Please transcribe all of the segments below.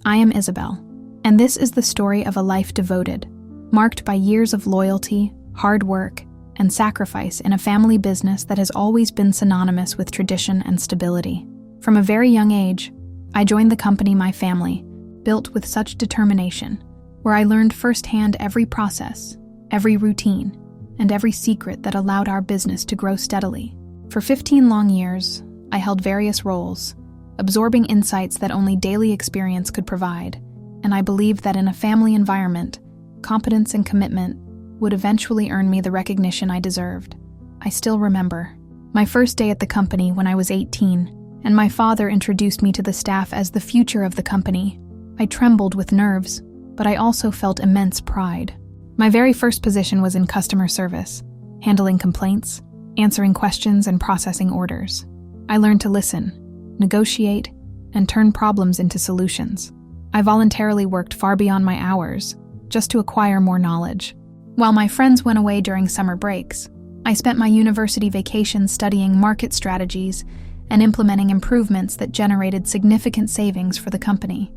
I am Isabel, and this is the story of a life devoted, marked by years of loyalty, hard work, and sacrifice in a family business that has always been synonymous with tradition and stability. From a very young age, I joined the company my family built with such determination, where I learned firsthand every process, every routine, and every secret that allowed our business to grow steadily. For 15 long years, I held various roles, absorbing insights that only daily experience could provide, and I believed that in a family environment, competence and commitment would eventually earn me the recognition I deserved. I still remember my first day at the company when I was 18, and my father introduced me to the staff as the future of the company. I trembled with nerves, but I also felt immense pride. My very first position was in customer service, handling complaints, answering questions, and processing orders. I learned to listen, negotiate, and turn problems into solutions. I voluntarily worked far beyond my hours, just to acquire more knowledge. While my friends went away during summer breaks, I spent my university vacations studying market strategies and implementing improvements that generated significant savings for the company.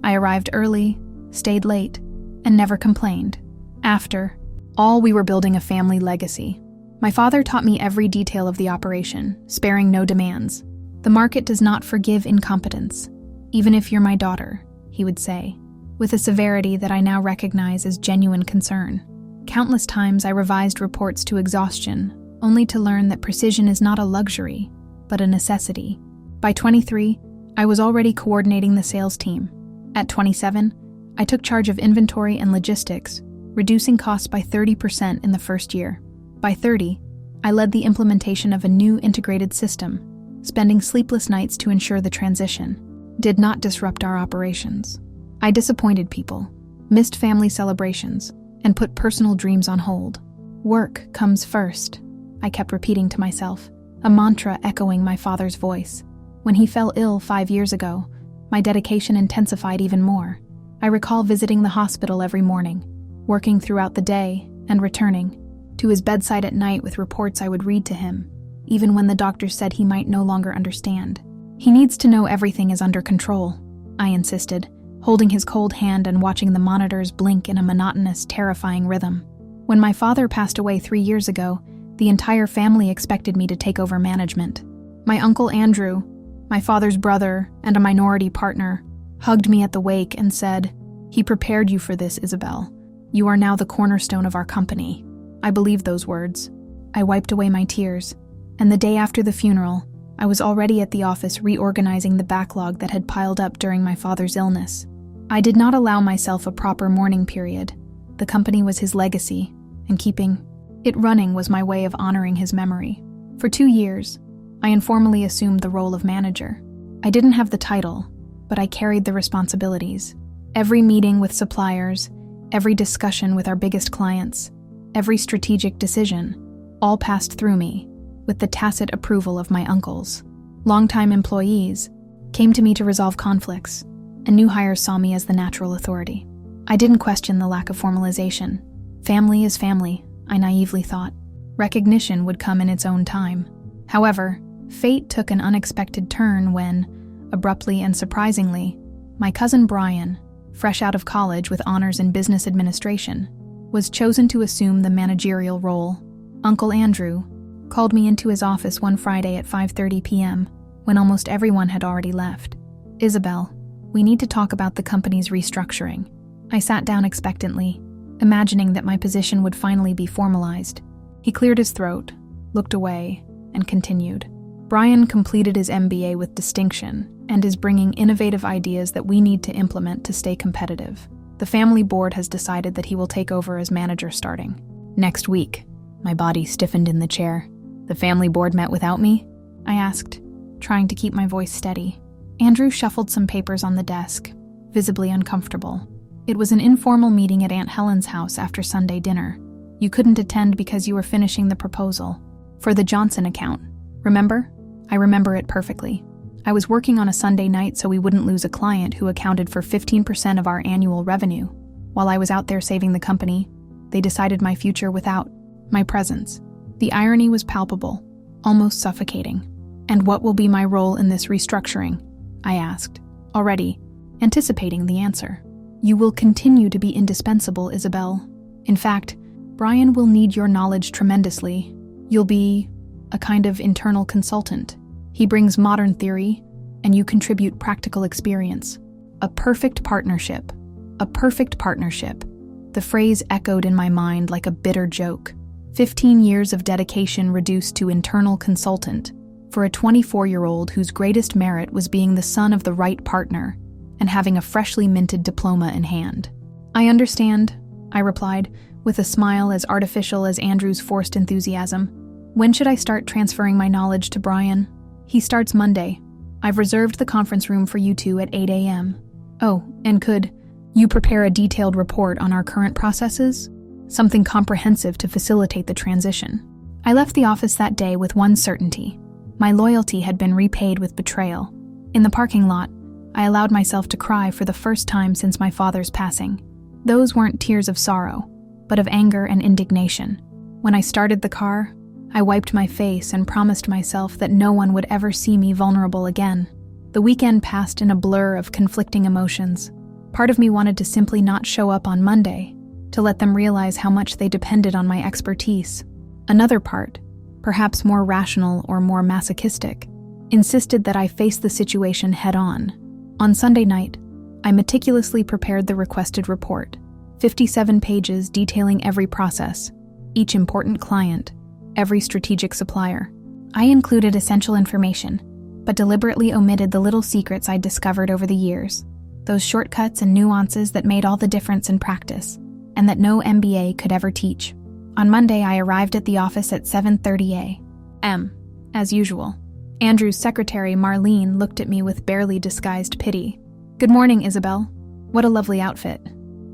I arrived early, stayed late, and never complained. After all, we were building a family legacy. My father taught me every detail of the operation, sparing no demands. The market does not forgive incompetence, even if you're my daughter, he would say, with a severity that I now recognize as genuine concern. Countless times I revised reports to exhaustion, only to learn that precision is not a luxury, but a necessity. By 23, I was already coordinating the sales team. At 27, I took charge of inventory and logistics, reducing costs by 30% in the first year. By 30, I led the implementation of a new integrated system, spending sleepless nights to ensure the transition did not disrupt our operations. I disappointed people, missed family celebrations, and put personal dreams on hold. Work comes first, I kept repeating to myself, a mantra echoing my father's voice. When he fell ill 5 years ago, my dedication intensified even more. I recall visiting the hospital every morning, working throughout the day, and returning to his bedside at night with reports I would read to him, even when the doctor said he might no longer understand. He needs to know everything is under control, I insisted, holding his cold hand and watching the monitors blink in a monotonous, terrifying rhythm. When my father passed away 3 years ago, the entire family expected me to take over management. My uncle Andrew, my father's brother, and a minority partner, hugged me at the wake and said, "He prepared you for this, Isabel. You are now the cornerstone of our company." I believed those words. I wiped away my tears, and the day after the funeral, I was already at the office reorganizing the backlog that had piled up during my father's illness. I did not allow myself a proper mourning period. The company was his legacy, and keeping it running was my way of honoring his memory. For 2 years, I informally assumed the role of manager. I didn't have the title, but I carried the responsibilities. Every meeting with suppliers, every discussion with our biggest clients, every strategic decision, all passed through me, with the tacit approval of my uncles. Longtime employees came to me to resolve conflicts, and new hires saw me as the natural authority. I didn't question the lack of formalization. Family is family, I naively thought. Recognition would come in its own time. However, fate took an unexpected turn when, abruptly and surprisingly, my cousin Brian, fresh out of college with honors in business administration, was chosen to assume the managerial role. Uncle Andrew called me into his office one Friday at 5:30 p.m., when almost everyone had already left. "Isabel, we need to talk about the company's restructuring." I sat down expectantly, imagining that my position would finally be formalized. He cleared his throat, looked away, and continued. "Brian completed his MBA with distinction and is bringing innovative ideas that we need to implement to stay competitive. The family board has decided that he will take over as manager starting next week." My body stiffened in the chair. "The family board met without me?" I asked, trying to keep my voice steady. Andrew shuffled some papers on the desk, visibly uncomfortable. "It was an informal meeting at Aunt Helen's house after Sunday dinner. You couldn't attend because you were finishing the proposal for the Johnson account. Remember? I remember it perfectly. I was working on a Sunday night so we wouldn't lose a client who accounted for 15% of our annual revenue. While I was out there saving the company, they decided my future without my presence. The irony was palpable, almost suffocating. And what will be my role in this restructuring?" I asked, already anticipating the answer. You will continue to be indispensable, Isabel. In fact, Brian will need your knowledge tremendously. You'll be a kind of internal consultant. He brings modern theory, and you contribute practical experience. A perfect partnership. A perfect partnership. The phrase echoed in my mind like a bitter joke. 15 years of dedication reduced to internal consultant for a 24-year-old whose greatest merit was being the son of the right partner and having a freshly minted diploma in hand. I understand, I replied, with a smile as artificial as Andrew's forced enthusiasm. When should I start transferring my knowledge to Brian? He starts Monday. I've reserved the conference room for you two at 8 a.m. Oh, and could you prepare a detailed report on our current processes? Something comprehensive to facilitate the transition. I left the office that day with one certainty. My loyalty had been repaid with betrayal. In the parking lot, I allowed myself to cry for the first time since my father's passing. Those weren't tears of sorrow, but of anger and indignation. When I started the car, I wiped my face and promised myself that no one would ever see me vulnerable again. The weekend passed in a blur of conflicting emotions. Part of me wanted to simply not show up on Monday, to let them realize how much they depended on my expertise. Another part, perhaps more rational or more masochistic, insisted that I face the situation head-on. On Sunday night, I meticulously prepared the requested report, 57 pages detailing every process, each important client, every strategic supplier. I included essential information, but deliberately omitted the little secrets I'd discovered over the years, those shortcuts and nuances that made all the difference in practice, and that no MBA could ever teach. On Monday, I arrived at the office at 7:30 a.m. As usual, Andrew's secretary, Marlene, looked at me with barely disguised pity. "Good morning, Isabel. What a lovely outfit."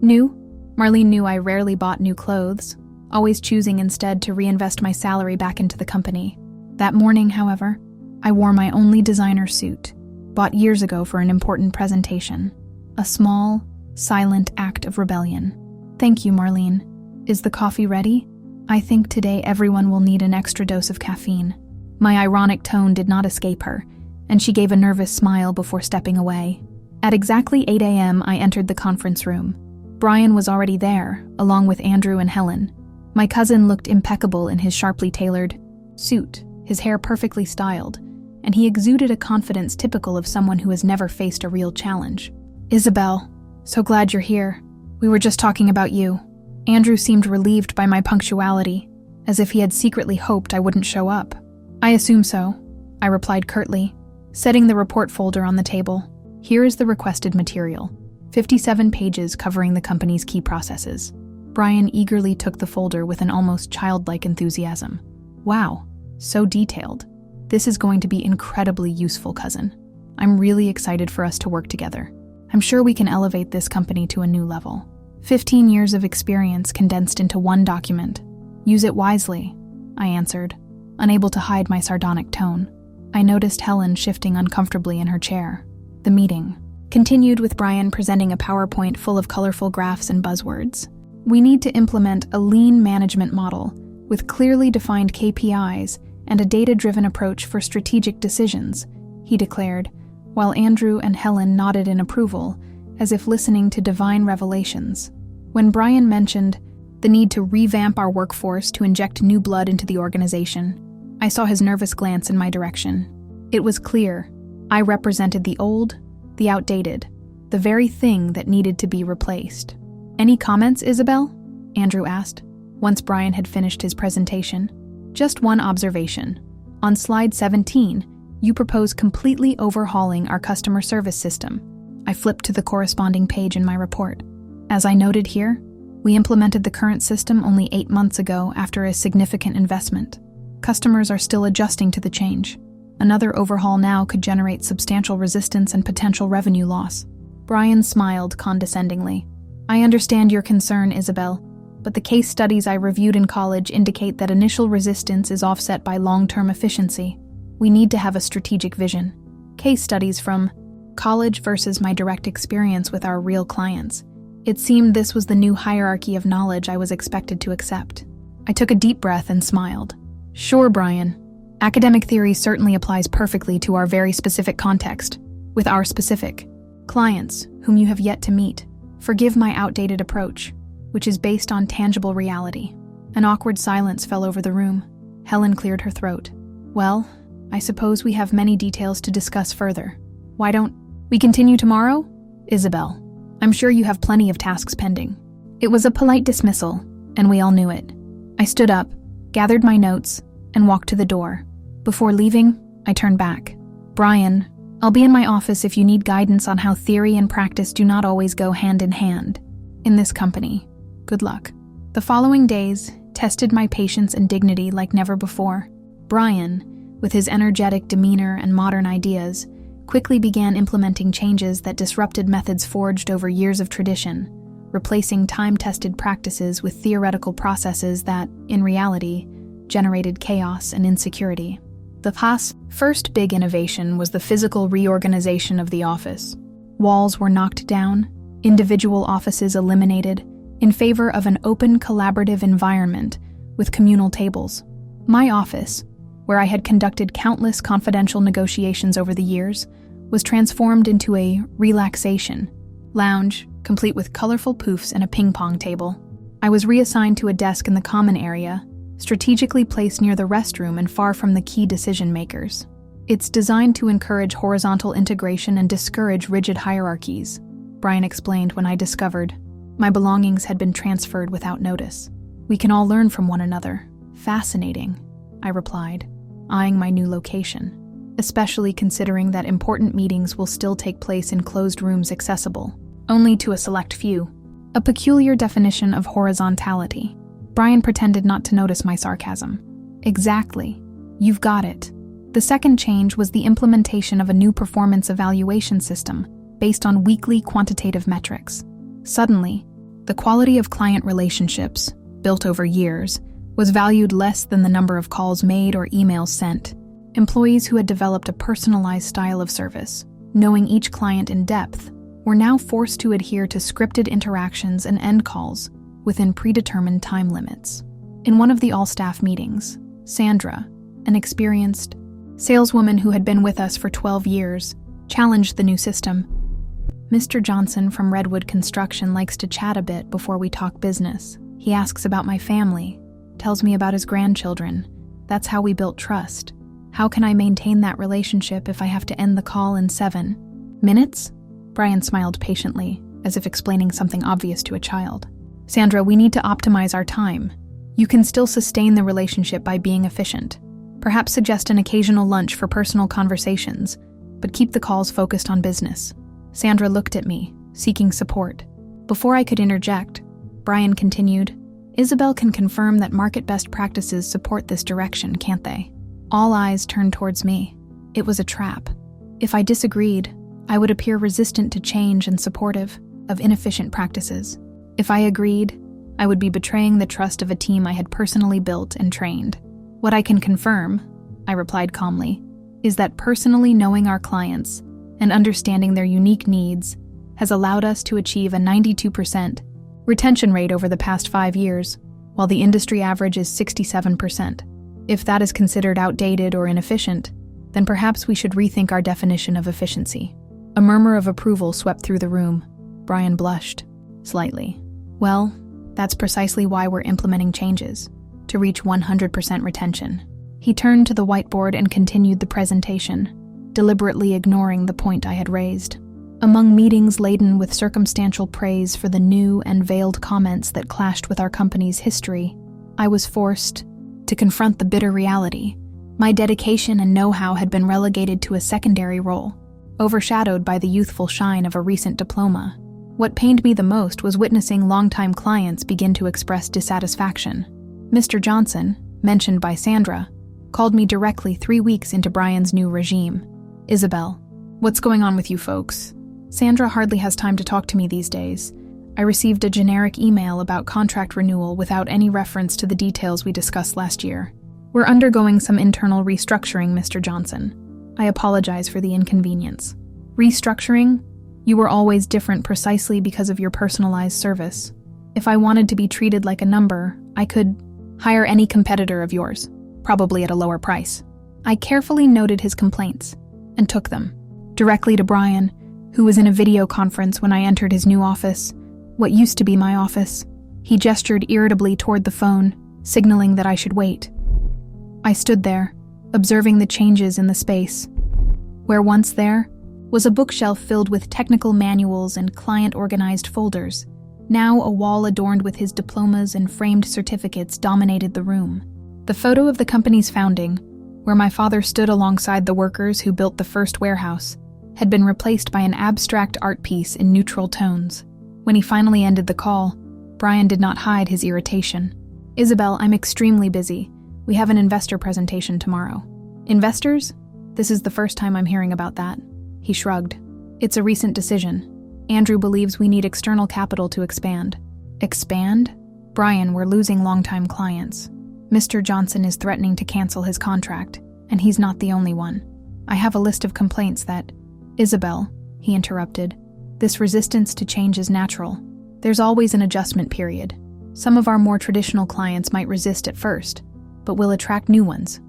New? Marlene knew I rarely bought new clothes, always choosing instead to reinvest my salary back into the company. That morning, however, I wore my only designer suit, bought years ago for an important presentation. A small, silent act of rebellion. "Thank you, Marlene. Is the coffee ready? I think today everyone will need an extra dose of caffeine." My ironic tone did not escape her, and she gave a nervous smile before stepping away. At exactly 8 a.m., I entered the conference room. Brian was already there, along with Andrew and Helen. My cousin looked impeccable in his sharply tailored suit, his hair perfectly styled, and he exuded a confidence typical of someone who has never faced a real challenge. "Isabel, so glad you're here. We were just talking about you." Andrew seemed relieved by my punctuality, as if he had secretly hoped I wouldn't show up. "I assume so," I replied curtly, setting the report folder on the table. "Here is the requested material, 57 pages covering the company's key processes." Brian eagerly took the folder with an almost childlike enthusiasm. "Wow, so detailed. This is going to be incredibly useful, cousin. I'm really excited for us to work together. I'm sure we can elevate this company to a new level." 15 years of experience condensed into one document. "Use it wisely," I answered, unable to hide my sardonic tone. I noticed Helen shifting uncomfortably in her chair. The meeting continued with Brian presenting a PowerPoint full of colorful graphs and buzzwords. "We need to implement a lean management model with clearly defined KPIs and a data-driven approach for strategic decisions," he declared, while Andrew and Helen nodded in approval, as if listening to divine revelations. When Brian mentioned the need to revamp our workforce to inject new blood into the organization, I saw his nervous glance in my direction. It was clear I represented the old, the outdated, the very thing that needed to be replaced. "Any comments, Isabel?" Andrew asked, once Brian had finished his presentation. "Just one observation. On slide 17, you propose completely overhauling our customer service system." I flipped to the corresponding page in my report. As I noted here, we implemented the current system only 8 months ago after a significant investment. Customers are still adjusting to the change. Another overhaul now could generate substantial resistance and potential revenue loss. Brian smiled condescendingly. "I understand your concern, Isabel, but the case studies I reviewed in college indicate that initial resistance is offset by long-term efficiency. We need to have a strategic vision." Case studies from college versus my direct experience with our real clients. It seemed this was the new hierarchy of knowledge I was expected to accept. I took a deep breath and smiled. "Sure, Brian. Academic theory certainly applies perfectly to our very specific context, with our specific Clients, whom you have yet to meet, forgive my outdated approach, which is based on tangible reality. An awkward silence fell over the room. Helen cleared her throat. Well, I suppose we have many details to discuss further. Why don't we continue tomorrow? Isabel, I'm sure you have plenty of tasks pending. It was a polite dismissal, and we all knew it. I stood up, gathered my notes, and walked to the door. Before leaving, I turned back. Brian, I'll be in my office if you need guidance on how theory and practice do not always go hand in hand. In this company, good luck. The following days tested my patience and dignity like never before. Brian, with his energetic demeanor and modern ideas, quickly began implementing changes that disrupted methods forged over years of tradition, replacing time-tested practices with theoretical processes that, in reality, generated chaos and insecurity. The first big innovation was the physical reorganization of the office. Walls were knocked down, individual offices eliminated, in favor of an open, collaborative environment with communal tables. My office, where I had conducted countless confidential negotiations over the years, was transformed into a relaxation lounge, complete with colorful poofs and a ping-pong table. I was reassigned to a desk in the common area, strategically placed near the restroom and far from the key decision-makers. It's designed to encourage horizontal integration and discourage rigid hierarchies, Brian explained when I discovered my belongings had been transferred without notice. We can all learn from one another. Fascinating, I replied, eyeing my new location, especially considering that important meetings will still take place in closed rooms accessible only to a select few. A peculiar definition of horizontality. Brian pretended not to notice my sarcasm. Exactly. You've got it. The second change was the implementation of a new performance evaluation system based on weekly quantitative metrics. Suddenly, the quality of client relationships, built over years, was valued less than the number of calls made or emails sent. Employees who had developed a personalized style of service, knowing each client in depth, were now forced to adhere to scripted interactions and end calls within predetermined time limits. In one of the all-staff meetings, Sandra, an experienced saleswoman who had been with us for 12 years, challenged the new system. Mr. Johnson from Redwood Construction likes to chat a bit before we talk business. He asks about my family, tells me about his grandchildren. That's how we built trust. How can I maintain that relationship if I have to end the call in 7 minutes? Brian smiled patiently, as if explaining something obvious to a child. Sandra, we need to optimize our time. You can still sustain the relationship by being efficient. Perhaps suggest an occasional lunch for personal conversations, but keep the calls focused on business. Sandra looked at me, seeking support. Before I could interject, Brian continued, Isabel can confirm that market best practices support this direction, can't they? All eyes turned towards me. It was a trap. If I disagreed, I would appear resistant to change and supportive of inefficient practices. If I agreed, I would be betraying the trust of a team I had personally built and trained. What I can confirm, I replied calmly, is that personally knowing our clients and understanding their unique needs has allowed us to achieve a 92% retention rate over the past 5 years, while the industry average is 67%. If that is considered outdated or inefficient, then perhaps we should rethink our definition of efficiency. A murmur of approval swept through the room. Brian blushed, slightly. Well, that's precisely why we're implementing changes, to reach 100% retention. He turned to the whiteboard and continued the presentation, deliberately ignoring the point I had raised. Among meetings laden with circumstantial praise for the new and veiled comments that clashed with our company's history, I was forced to confront the bitter reality. My dedication and know-how had been relegated to a secondary role, overshadowed by the youthful shine of a recent diploma. What pained me the most was witnessing longtime clients begin to express dissatisfaction. Mr. Johnson, mentioned by Sandra, called me directly 3 weeks into Brian's new regime. Isabel, what's going on with you folks? Sandra hardly has time to talk to me these days. I received a generic email about contract renewal without any reference to the details we discussed last year. We're undergoing some internal restructuring, Mr. Johnson. I apologize for the inconvenience. Restructuring? You were always different precisely because of your personalized service. If I wanted to be treated like a number, I could hire any competitor of yours, probably at a lower price. I carefully noted his complaints and took them directly to Brian, who was in a video conference when I entered his new office, what used to be my office. He gestured irritably toward the phone, signaling that I should wait. I stood there, observing the changes in the space. Where once there was a bookshelf filled with technical manuals and client-organized folders, now a wall adorned with his diplomas and framed certificates dominated the room. The photo of the company's founding, where my father stood alongside the workers who built the first warehouse, had been replaced by an abstract art piece in neutral tones. When he finally ended the call, Brian did not hide his irritation. "Isabel, I'm extremely busy. We have an investor presentation tomorrow." "Investors? This is the first time I'm hearing about that." He shrugged. "It's a recent decision. Andrew believes we need external capital to expand." "Expand? Brian, we're losing longtime clients. Mr. Johnson is threatening to cancel his contract, and he's not the only one. I have a list of complaints that—" "Isabel," he interrupted, "this resistance to change is natural. There's always an adjustment period. Some of our more traditional clients might resist at first, but we'll attract new ones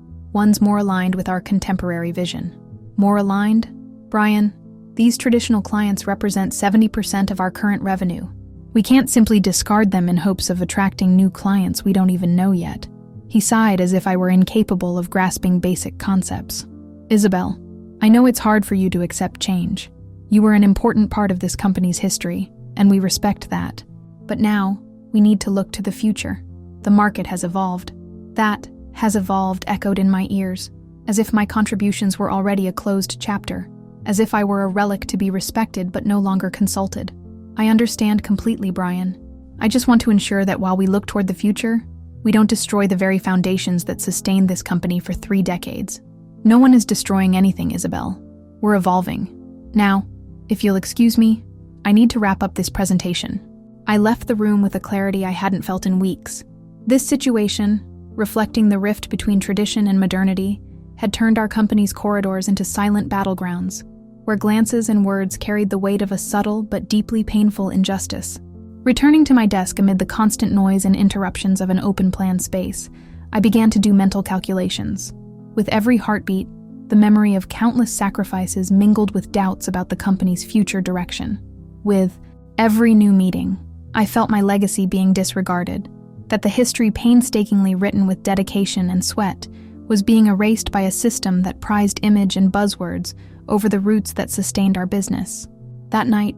more aligned with our contemporary vision." "More aligned? Brian, these traditional clients represent 70% of our current revenue. We can't simply discard them in hopes of attracting new clients we don't even know yet." He sighed as if I were incapable of grasping basic concepts. "Isabel, I know it's hard for you to accept change. You were an important part of this company's history, and we respect that. But now, we need to look to the future. The market has evolved." "That has evolved" echoed in my ears, as if my contributions were already a closed chapter, as if I were a relic to be respected but no longer consulted. "I understand completely, Brian. I just want to ensure that while we look toward the future, we don't destroy the very foundations that sustained this company for 3 decades. No one is destroying anything, Isabel. We're evolving. Now, if you'll excuse me, I need to wrap up this presentation." I left the room with a clarity I hadn't felt in weeks. This situation, reflecting the rift between tradition and modernity, had turned our company's corridors into silent battlegrounds, where glances and words carried the weight of a subtle but deeply painful injustice. Returning to my desk amid the constant noise and interruptions of an open-plan space, I began to do mental calculations. With every heartbeat, the memory of countless sacrifices mingled with doubts about the company's future direction. With every new meeting, I felt my legacy being disregarded, that the history painstakingly written with dedication and sweat was being erased by a system that prized image and buzzwords over the roots that sustained our business. That night,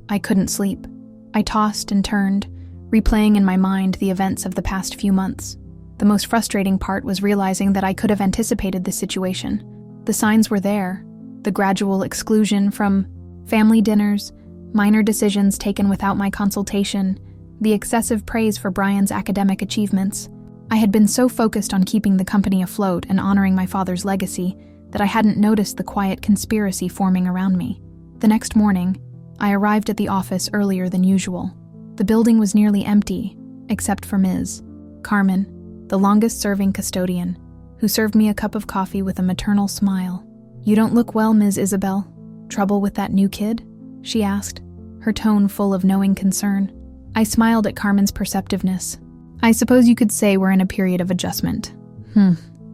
I couldn't sleep. I tossed and turned, replaying in my mind the events of the past few months. The most frustrating part was realizing that I could have anticipated this situation. The signs were there: the gradual exclusion from family dinners, minor decisions taken without my consultation, the excessive praise for Brian's academic achievements. I had been so focused on keeping the company afloat and honoring my father's legacy that I hadn't noticed the quiet conspiracy forming around me. The next morning, I arrived at the office earlier than usual. The building was nearly empty, except for Ms. Carmen, the longest-serving custodian, who served me a cup of coffee with a maternal smile. "You don't look well, Ms. Isabel. Trouble with that new kid?" she asked, her tone full of knowing concern. I smiled at Carmen's perceptiveness. "I suppose you could say we're in a period of adjustment."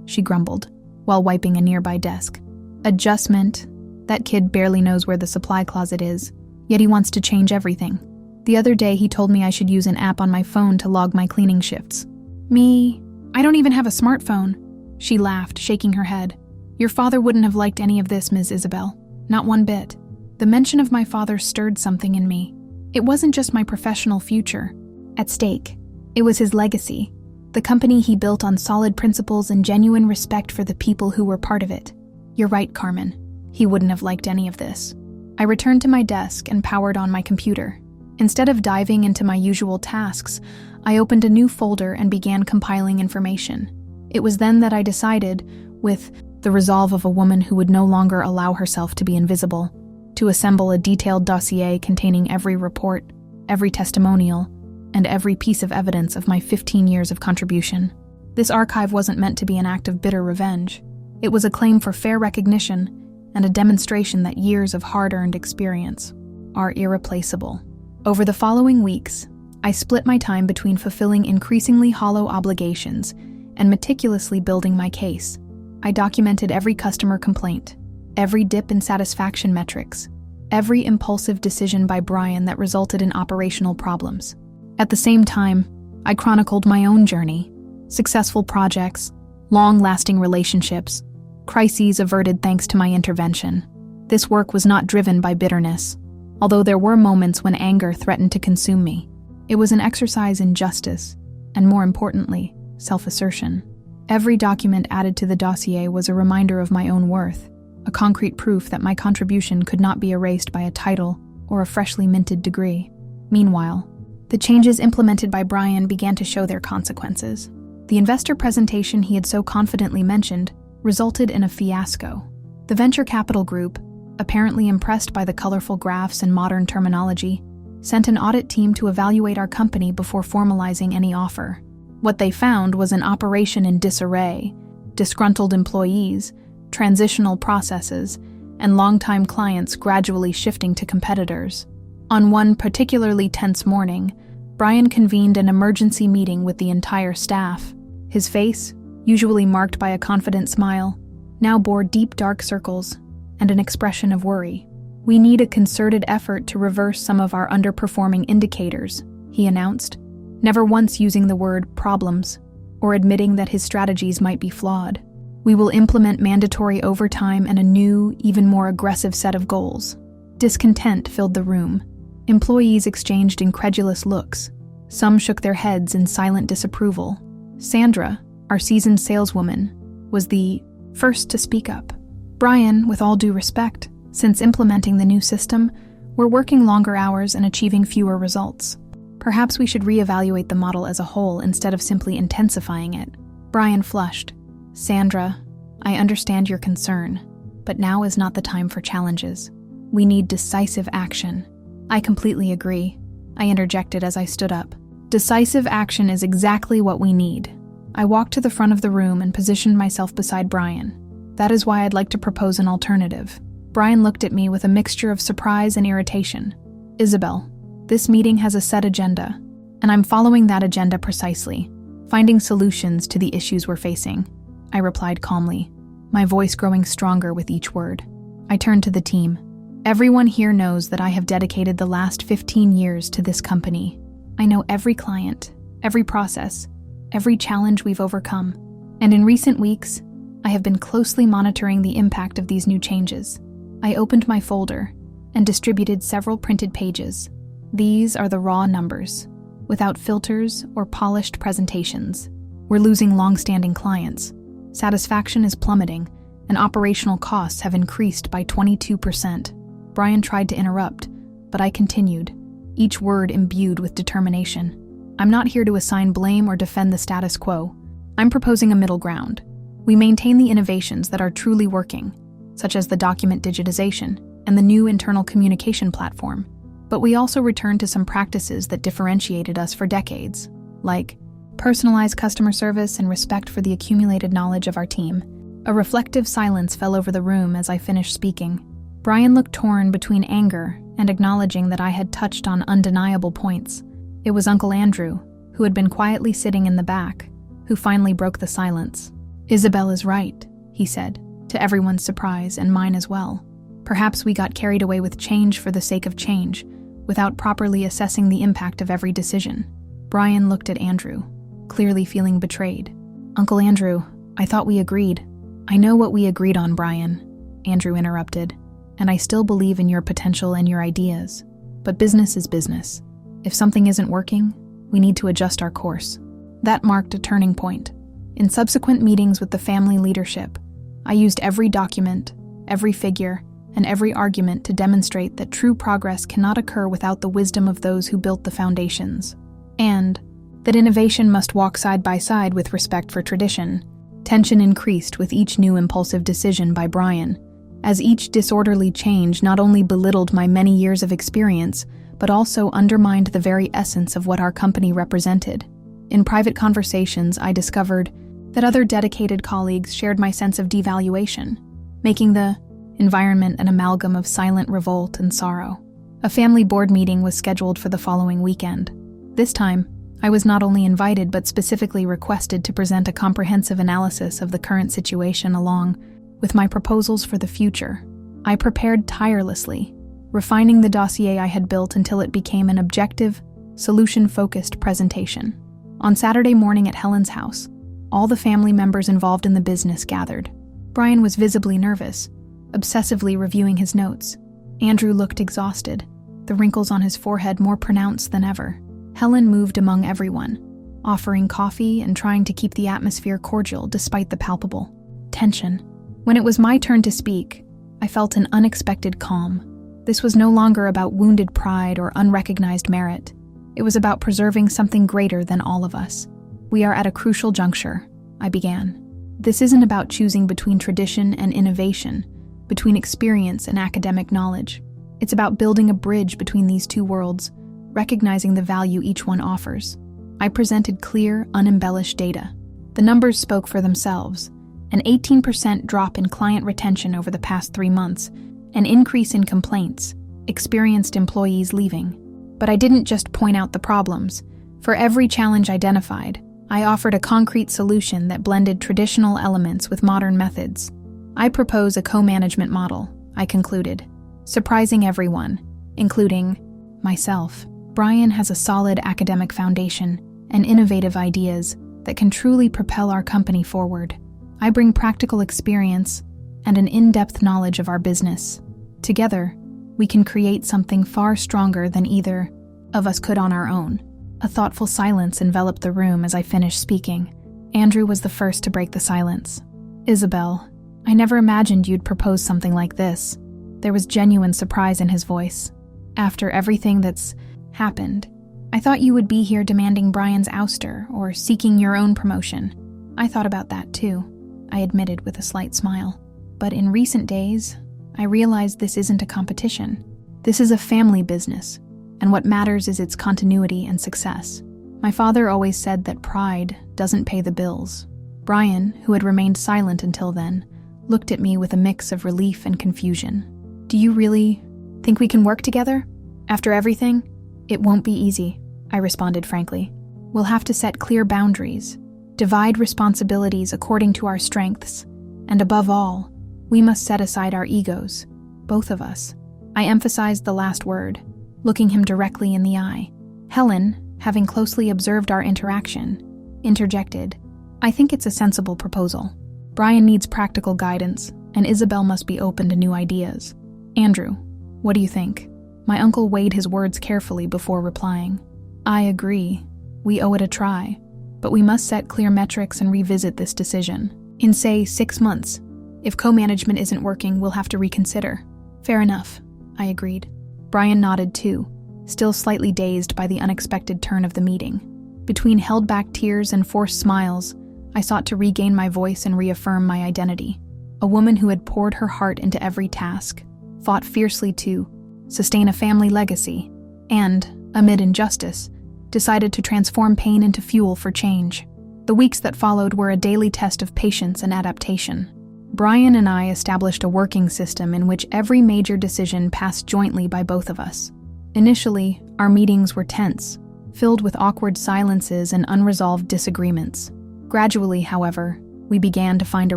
She grumbled, while wiping a nearby desk. "Adjustment? That kid barely knows where the supply closet is, yet he wants to change everything. The other day he told me I should use an app on my phone to log my cleaning shifts." "Me? I don't even have a smartphone." She laughed, shaking her head. "Your father wouldn't have liked any of this, Ms. Isabel. Not one bit." The mention of my father stirred something in me. It wasn't just my professional future at stake. It was his legacy, the company he built on solid principles and genuine respect for the people who were part of it. "You're right, Carmen. He wouldn't have liked any of this." I returned to my desk and powered on my computer. Instead of diving into my usual tasks, I opened a new folder and began compiling information. It was then that I decided, with the resolve of a woman who would no longer allow herself to be invisible, to assemble a detailed dossier containing every report, every testimonial, and every piece of evidence of my 15 years of contribution. This archive wasn't meant to be an act of bitter revenge. It was a claim for fair recognition and a demonstration that years of hard-earned experience are irreplaceable. Over the following weeks, I split my time between fulfilling increasingly hollow obligations and meticulously building my case. I documented every customer complaint, every dip in satisfaction metrics, every impulsive decision by Brian that resulted in operational problems. At the same time, I chronicled my own journey, successful projects, long-lasting relationships, crises averted thanks to my intervention. This work was not driven by bitterness, although there were moments when anger threatened to consume me. It was an exercise in justice, and more importantly, self-assertion. Every document added to the dossier was a reminder of my own worth, a concrete proof that my contribution could not be erased by a title or a freshly minted degree. Meanwhile, the changes implemented by Brian began to show their consequences. The investor presentation he had so confidently mentioned resulted in a fiasco. The venture capital group, apparently impressed by the colorful graphs and modern terminology, sent an audit team to evaluate our company before formalizing any offer. What they found was an operation in disarray, disgruntled employees, transitional processes, and longtime clients gradually shifting to competitors. On one particularly tense morning, Brian convened an emergency meeting with the entire staff. His face, usually marked by a confident smile, now bore deep dark circles and an expression of worry. "We need a concerted effort to reverse some of our underperforming indicators," he announced, never once using the word problems or admitting that his strategies might be flawed. "We will implement mandatory overtime and a new, even more aggressive set of goals." Discontent filled the room. Employees exchanged incredulous looks. Some shook their heads in silent disapproval. Sandra, our seasoned saleswoman, was the first to speak up. "Brian, with all due respect, since implementing the new system, we're working longer hours and achieving fewer results. Perhaps we should reevaluate the model as a whole instead of simply intensifying it." Brian flushed. "Sandra, I understand your concern, but now is not the time for challenges. We need decisive action." "I completely agree," I interjected as I stood up. "Decisive action is exactly what we need." I walked to the front of the room and positioned myself beside Brian. "That is why I'd like to propose an alternative." Brian looked at me with a mixture of surprise and irritation. "Isabel, this meeting has a set agenda, and I'm following that agenda precisely, finding solutions to the issues we're facing," I replied calmly, my voice growing stronger with each word. I turned to the team. "Everyone here knows that I have dedicated the last 15 years to this company. I know every client, every process, every challenge we've overcome, and in recent weeks, I have been closely monitoring the impact of these new changes." I opened my folder and distributed several printed pages. These are the raw numbers, without filters or polished presentations. We're losing long-standing clients. Satisfaction is plummeting, and operational costs have increased by 22%. Brian tried to interrupt, but I continued, each word imbued with determination. "I'm not here to assign blame or defend the status quo. I'm proposing a middle ground. We maintain the innovations that are truly working, such as the document digitization and the new internal communication platform, but we also return to some practices that differentiated us for decades, like personalized customer service and respect for the accumulated knowledge of our team." A reflective silence fell over the room as I finished speaking. Brian looked torn between anger and acknowledging that I had touched on undeniable points. It was Uncle Andrew, who had been quietly sitting in the back, who finally broke the silence. "Isabel is right," he said, to everyone's surprise and mine as well. "Perhaps we got carried away with change for the sake of change, without properly assessing the impact of every decision." Brian looked at Andrew, clearly feeling betrayed. "Uncle Andrew, I thought we agreed." "I know what we agreed on, Brian," Andrew interrupted, "and I still believe in your potential and your ideas. But business is business. If something isn't working, we need to adjust our course." That marked a turning point. In subsequent meetings with the family leadership, I used every document, every figure, and every argument to demonstrate that true progress cannot occur without the wisdom of those who built the foundations, and that innovation must walk side by side with respect for tradition. Tension increased with each new impulsive decision by Brian, as each disorderly change not only belittled my many years of experience, but also undermined the very essence of what our company represented. In private conversations, I discovered that other dedicated colleagues shared my sense of devaluation, making the environment an amalgam of silent revolt and sorrow. A family board meeting was scheduled for the following weekend. This time, I was not only invited but specifically requested to present a comprehensive analysis of the current situation along with my proposals for the future. I prepared tirelessly, refining the dossier I had built until it became an objective, solution-focused presentation. On Saturday morning at Helen's house, all the family members involved in the business gathered. Brian was visibly nervous, obsessively reviewing his notes. Andrew looked exhausted, the wrinkles on his forehead more pronounced than ever. Helen moved among everyone, offering coffee and trying to keep the atmosphere cordial despite the palpable tension. When it was my turn to speak, I felt an unexpected calm. This was no longer about wounded pride or unrecognized merit. It was about preserving something greater than all of us. We are at a crucial juncture, I began. This isn't about choosing between tradition and innovation, between experience and academic knowledge. It's about building a bridge between these two worlds, recognizing the value each one offers. I presented clear, unembellished data. The numbers spoke for themselves. An 18% drop in client retention over the past 3 months, an increase in complaints, experienced employees leaving. But I didn't just point out the problems. For every challenge identified, I offered a concrete solution that blended traditional elements with modern methods. I propose a co-management model, I concluded, surprising everyone, including myself. Brian has a solid academic foundation and innovative ideas that can truly propel our company forward. I bring practical experience and an in-depth knowledge of our business. Together, we can create something far stronger than either of us could on our own. A thoughtful silence enveloped the room as I finished speaking. Andrew was the first to break the silence. "Isabel, I never imagined you'd propose something like this." There was genuine surprise in his voice. "After everything that's happened, I thought you would be here demanding Brian's ouster or seeking your own promotion." "I thought about that too," I admitted with a slight smile. "But in recent days, I realized this isn't a competition. This is a family business, and what matters is its continuity and success. My father always said that pride doesn't pay the bills." Brian, who had remained silent until then, looked at me with a mix of relief and confusion. "Do you really think we can work together? After everything?" "It won't be easy," I responded frankly. "We'll have to set clear boundaries, divide responsibilities according to our strengths, and above all, we must set aside our egos, both of us." I emphasized the last word, looking him directly in the eye. Helen, having closely observed our interaction, interjected, "I think it's a sensible proposal. Brian needs practical guidance, and Isabel must be open to new ideas. Andrew, what do you think?" My uncle weighed his words carefully before replying. "I agree. We owe it a try, but we must set clear metrics and revisit this decision. In, say, 6 months. If co-management isn't working, we'll have to reconsider." "Fair enough," I agreed. Brian nodded too, still slightly dazed by the unexpected turn of the meeting. Between held-back tears and forced smiles, I sought to regain my voice and reaffirm my identity. A woman who had poured her heart into every task, fought fiercely to sustain a family legacy, and, amid injustice, decided to transform pain into fuel for change. The weeks that followed were a daily test of patience and adaptation. Brian and I established a working system in which every major decision passed jointly by both of us. Initially, our meetings were tense, filled with awkward silences and unresolved disagreements. Gradually, however, we began to find a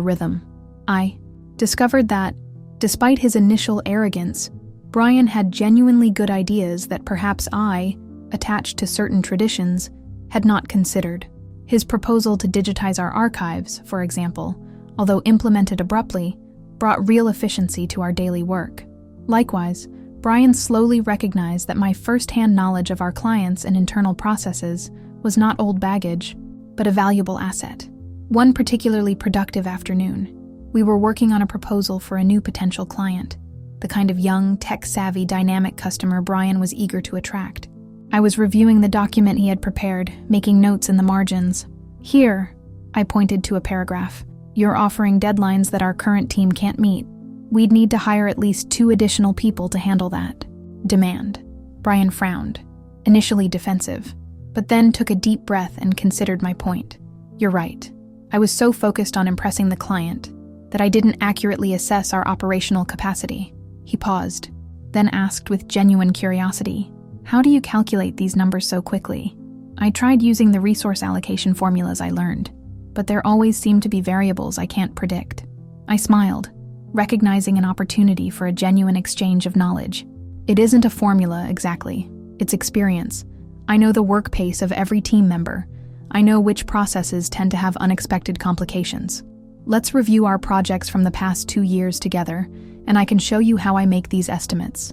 rhythm. I discovered that, despite his initial arrogance, Brian had genuinely good ideas that perhaps I, attached to certain traditions, had not considered. His proposal to digitize our archives, for example, although implemented abruptly, brought real efficiency to our daily work. Likewise, Brian slowly recognized that my first-hand knowledge of our clients and internal processes was not old baggage, but a valuable asset. One particularly productive afternoon, we were working on a proposal for a new potential client, the kind of young, tech-savvy, dynamic customer Brian was eager to attract. I was reviewing the document he had prepared, making notes in the margins. "Here," I pointed to a paragraph, "you're offering deadlines that our current team can't meet. We'd need to hire at least 2 additional people to handle that demand." Brian frowned, initially defensive, but then took a deep breath and considered my point. "You're right. I was so focused on impressing the client that I didn't accurately assess our operational capacity." He paused, then asked with genuine curiosity, "How do you calculate these numbers so quickly?" I tried using the resource allocation formulas I learned, but there always seem to be variables I can't predict. I smiled, recognizing an opportunity for a genuine exchange of knowledge. It isn't a formula, exactly. It's experience. I know the work pace of every team member. I know which processes tend to have unexpected complications. Let's review our projects from the past 2 years together, and I can show you how I make these estimates.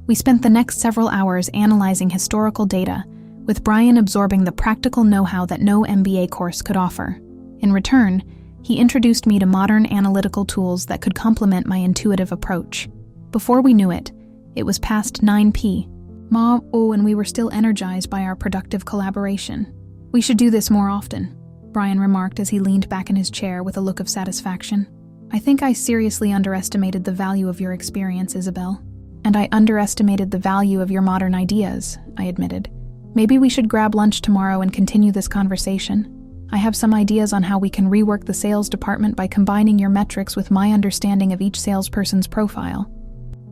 We spent the next several hours analyzing historical data, with Brian absorbing the practical know-how that no MBA course could offer. In return, he introduced me to modern analytical tools that could complement my intuitive approach. Before we knew it, it was past 9 p.m. And we were still energized by our productive collaboration. We should do this more often, Brian remarked as he leaned back in his chair with a look of satisfaction. I think I seriously underestimated the value of your experience, Isabel. And I underestimated the value of your modern ideas, I admitted. Maybe we should grab lunch tomorrow and continue this conversation. I have some ideas on how we can rework the sales department by combining your metrics with my understanding of each salesperson's profile.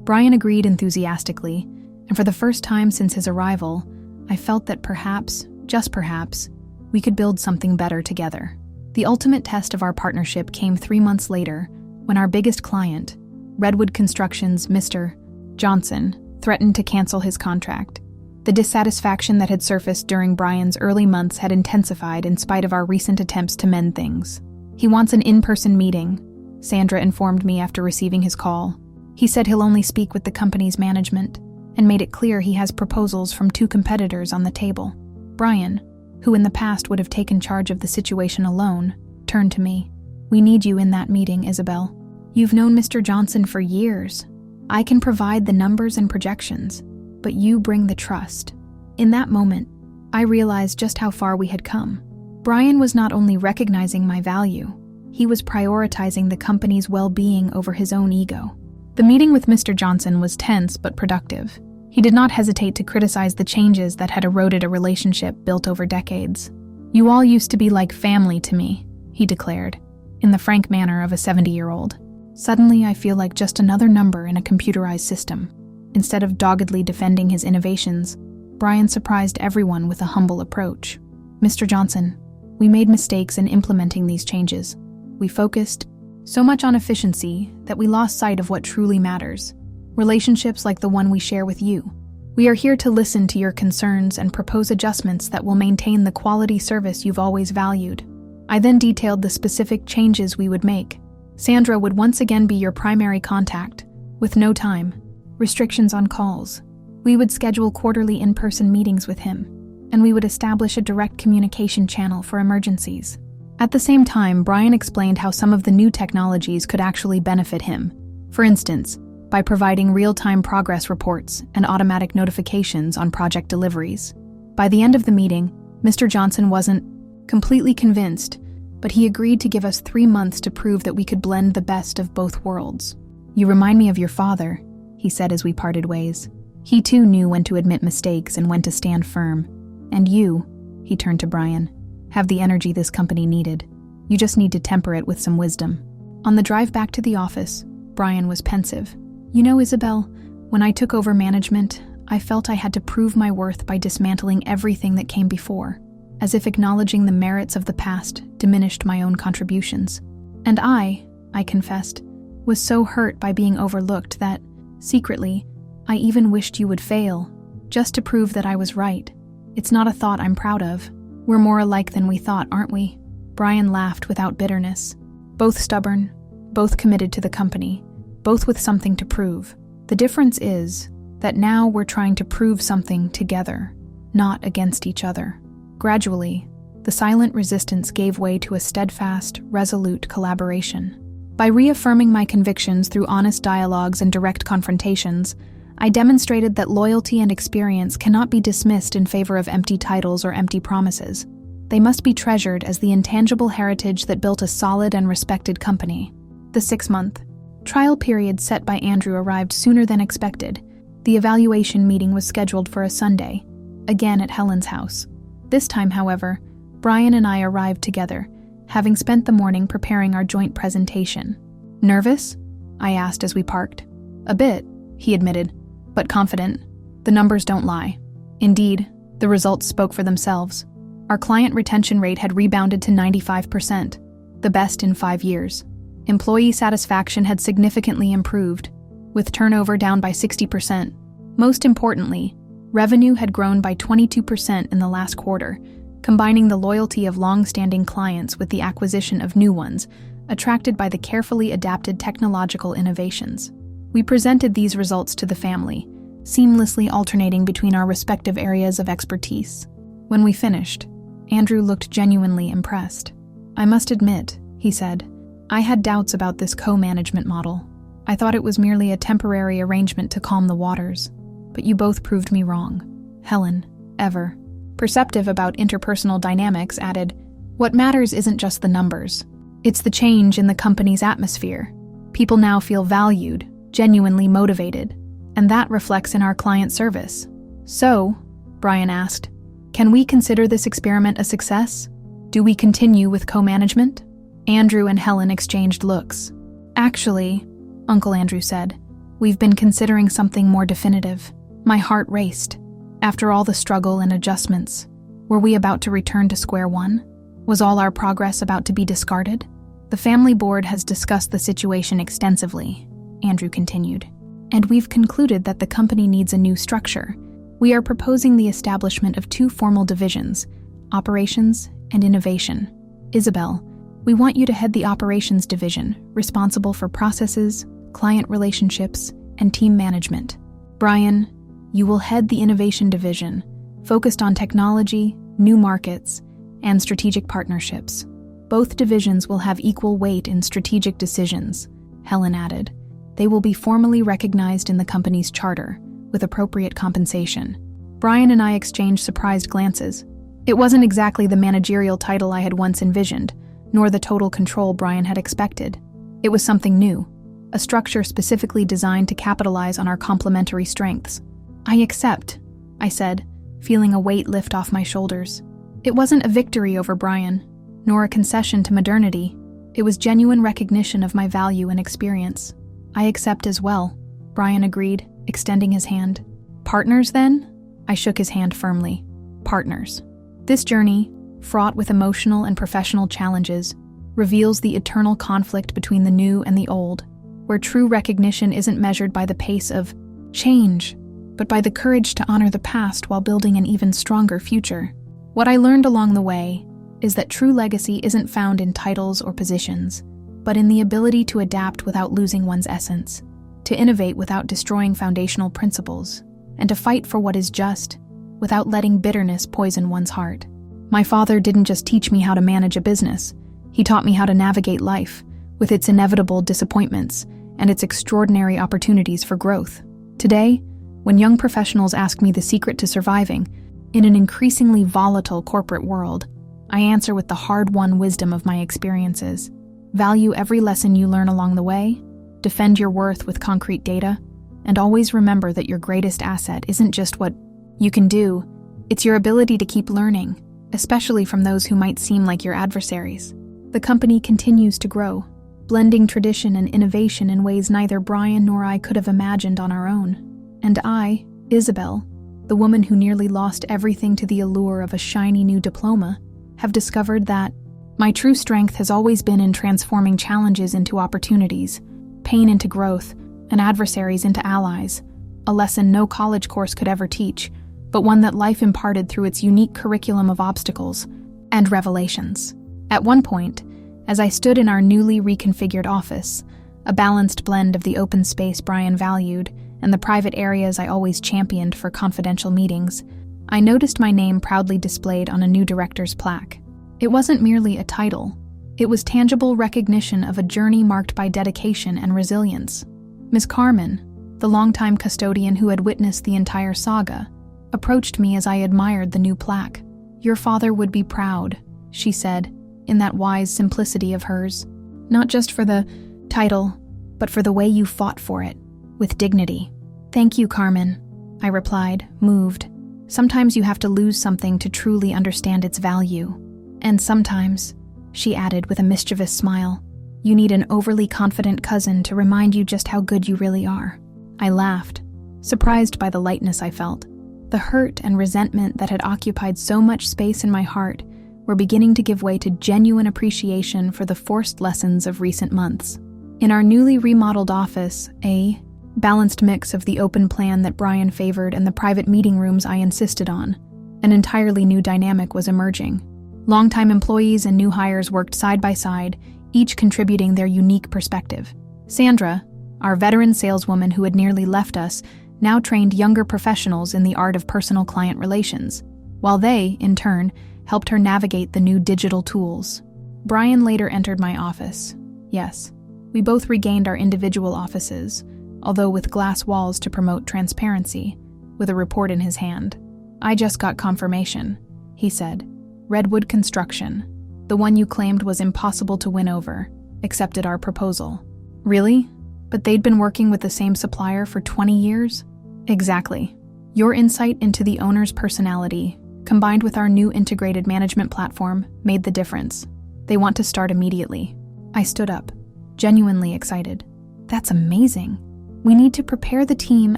Brian agreed enthusiastically, and for the first time since his arrival, I felt that perhaps, just perhaps, we could build something better together. The ultimate test of our partnership came 3 months later, when our biggest client, Redwood Construction's Mr. Johnson, threatened to cancel his contract. The dissatisfaction that had surfaced during Brian's early months had intensified in spite of our recent attempts to mend things. He wants an in-person meeting, Sandra informed me after receiving his call. He said he'll only speak with the company's management, and made it clear he has proposals from 2 competitors on the table. Brian, who in the past would have taken charge of the situation alone, turned to me. We need you in that meeting, Isabel. You've known Mr. Johnson for years. I can provide the numbers and projections, but you bring the trust. In that moment, I realized just how far we had come. Brian was not only recognizing my value, he was prioritizing the company's well-being over his own ego. The meeting with Mr. Johnson was tense but productive. He did not hesitate to criticize the changes that had eroded a relationship built over decades. You all used to be like family to me, he declared, in the frank manner of a 70-year-old. Suddenly, I feel like just another number in a computerized system. Instead of doggedly defending his innovations, Brian surprised everyone with a humble approach. Mr. Johnson, we made mistakes in implementing these changes. We focused so much on efficiency that we lost sight of what truly matters. Relationships like the one we share with you. We are here to listen to your concerns and propose adjustments that will maintain the quality service you've always valued. I then detailed the specific changes we would make. Sandra would once again be your primary contact, with no time restrictions on calls. We would schedule quarterly in-person meetings with him, and we would establish a direct communication channel for emergencies. At the same time, Brian explained how some of the new technologies could actually benefit him. For instance, by providing real-time progress reports and automatic notifications on project deliveries. By the end of the meeting, Mr. Johnson wasn't completely convinced, but he agreed to give us 3 months to prove that we could blend the best of both worlds. You remind me of your father, he said as we parted ways. He too knew when to admit mistakes and when to stand firm. And you, he turned to Brian, have the energy this company needed. You just need to temper it with some wisdom. On the drive back to the office, Brian was pensive. You know, Isabel, when I took over management, I felt I had to prove my worth by dismantling everything that came before, as if acknowledging the merits of the past diminished my own contributions. And I confessed, was so hurt by being overlooked that, secretly, I even wished you would fail, just to prove that I was right. It's not a thought I'm proud of. We're more alike than we thought, aren't we? Brian laughed without bitterness. Both stubborn, both committed to the company, both with something to prove. The difference is that now we're trying to prove something together, not against each other. Gradually, the silent resistance gave way to a steadfast, resolute collaboration. By reaffirming my convictions through honest dialogues and direct confrontations, I demonstrated that loyalty and experience cannot be dismissed in favor of empty titles or empty promises. They must be treasured as the intangible heritage that built a solid and respected company. The 6-month trial period set by Andrew arrived sooner than expected. The evaluation meeting was scheduled for a Sunday, again at Helen's house. This time, however, Brian and I arrived together, having spent the morning preparing our joint presentation. Nervous? I asked as we parked. A bit, he admitted, but confident. The numbers don't lie. Indeed, the results spoke for themselves. Our client retention rate had rebounded to 95%, the best in 5 years. Employee satisfaction had significantly improved, with turnover down by 60%. Most importantly, revenue had grown by 22% in the last quarter, combining the loyalty of long-standing clients with the acquisition of new ones, attracted by the carefully adapted technological innovations. We presented these results to the family, seamlessly alternating between our respective areas of expertise. When we finished, Andrew looked genuinely impressed. "I must admit," he said, "I had doubts about this co-management model. I thought it was merely a temporary arrangement to calm the waters. But you both proved me wrong." Helen, ever perceptive about interpersonal dynamics, added, "What matters isn't just the numbers. It's the change in the company's atmosphere. People now feel valued, genuinely motivated, and that reflects in our client service." "So," Brian asked, "can we consider this experiment a success? Do we continue with co-management?" Andrew and Helen exchanged looks. "Actually," Uncle Andrew said, "we've been considering something more definitive." My heart raced. After all the struggle and adjustments, were we about to return to square one? Was all our progress about to be discarded? "The family board has discussed the situation extensively," Andrew continued, "and we've concluded that the company needs a new structure. We are proposing the establishment of 2 formal divisions, operations and innovation. Isabel, we want you to head the operations division, responsible for processes, client relationships, and team management. Brian, you will head the innovation division, focused on technology, new markets, and strategic partnerships. Both divisions will have equal weight in strategic decisions," Helen added. "They will be formally recognized in the company's charter, with appropriate compensation." Brian and I exchanged surprised glances. It wasn't exactly the managerial title I had once envisioned, nor the total control Brian had expected. It was something new, a structure specifically designed to capitalize on our complementary strengths. "I accept," I said, feeling a weight lift off my shoulders. It wasn't a victory over Brian, nor a concession to modernity. It was genuine recognition of my value and experience. "I accept as well," Brian agreed, extending his hand. "Partners, then?" I shook his hand firmly. "Partners." This journey, fraught with emotional and professional challenges, reveals the eternal conflict between the new and the old, where true recognition isn't measured by the pace of change, but by the courage to honor the past while building an even stronger future. What I learned along the way is that true legacy isn't found in titles or positions, but in the ability to adapt without losing one's essence, to innovate without destroying foundational principles, and to fight for what is just without letting bitterness poison one's heart. My father didn't just teach me how to manage a business, he taught me how to navigate life, with its inevitable disappointments and its extraordinary opportunities for growth. Today, when young professionals ask me the secret to surviving in an increasingly volatile corporate world, I answer with the hard-won wisdom of my experiences. Value every lesson you learn along the way, defend your worth with concrete data, and always remember that your greatest asset isn't just what you can do, it's your ability to keep learning, especially from those who might seem like your adversaries. The company continues to grow, blending tradition and innovation in ways neither Brian nor I could have imagined on our own. And I, Isabel, the woman who nearly lost everything to the allure of a shiny new diploma, have discovered that my true strength has always been in transforming challenges into opportunities, pain into growth, and adversaries into allies, a lesson no college course could ever teach, but one that life imparted through its unique curriculum of obstacles and revelations. At one point, as I stood in our newly reconfigured office, a balanced blend of the open space Brian valued and the private areas I always championed for confidential meetings, I noticed my name proudly displayed on a new director's plaque. It wasn't merely a title, it was tangible recognition of a journey marked by dedication and resilience. Miss Carmen, the longtime custodian who had witnessed the entire saga, approached me as I admired the new plaque. "Your father would be proud," she said, in that wise simplicity of hers. "Not just for the title, but for the way you fought for it, with dignity." "Thank you, Carmen," I replied, moved. "Sometimes you have to lose something to truly understand its value. And sometimes," she added with a mischievous smile, "you need an overly confident cousin to remind you just how good you really are." I laughed, surprised by the lightness I felt. The hurt and resentment that had occupied so much space in my heart were beginning to give way to genuine appreciation for the forced lessons of recent months. In our newly remodeled office, a balanced mix of the open plan that Brian favored and the private meeting rooms I insisted on. An entirely new dynamic was emerging. Longtime employees and new hires worked side by side, each contributing their unique perspective. Sandra, our veteran saleswoman who had nearly left us, now trained younger professionals in the art of personal client relations, while they, in turn, helped her navigate the new digital tools. Brian later entered my office. Yes, we both regained our individual offices, although with glass walls to promote transparency, with a report in his hand. "I just got confirmation," he said. "Redwood Construction, the one you claimed was impossible to win over, accepted our proposal." "Really? But they'd been working with the same supplier for 20 years? "Exactly. Your insight into the owner's personality, combined with our new integrated management platform, made the difference. They want to start immediately." I stood up, genuinely excited. "That's amazing. We need to prepare the team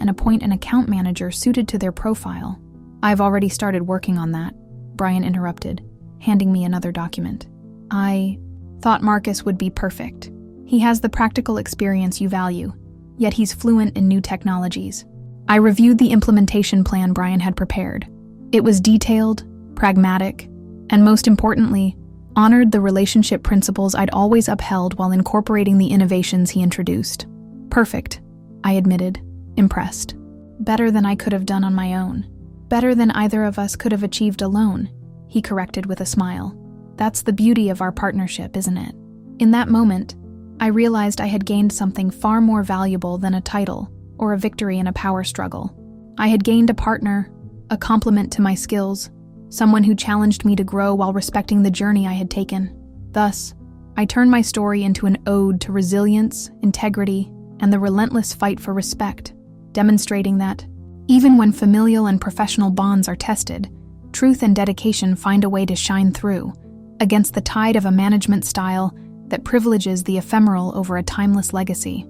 and appoint an account manager suited to their profile." "I've already started working on that," Brian interrupted, handing me another document. "I thought Marcus would be perfect. He has the practical experience you value, yet he's fluent in new technologies." I reviewed the implementation plan Brian had prepared. It was detailed, pragmatic, and most importantly, honored the relationship principles I'd always upheld while incorporating the innovations he introduced. "Perfect," I admitted, impressed. "Better than I could have done on my own. Better than either of us could have achieved alone," he corrected with a smile. "That's the beauty of our partnership, isn't it?" In that moment, I realized I had gained something far more valuable than a title or a victory in a power struggle. I had gained a partner, a complement to my skills, someone who challenged me to grow while respecting the journey I had taken. Thus, I turned my story into an ode to resilience, integrity, and the relentless fight for respect, demonstrating that, even when familial and professional bonds are tested, truth and dedication find a way to shine through, against the tide of a management style that privileges the ephemeral over a timeless legacy.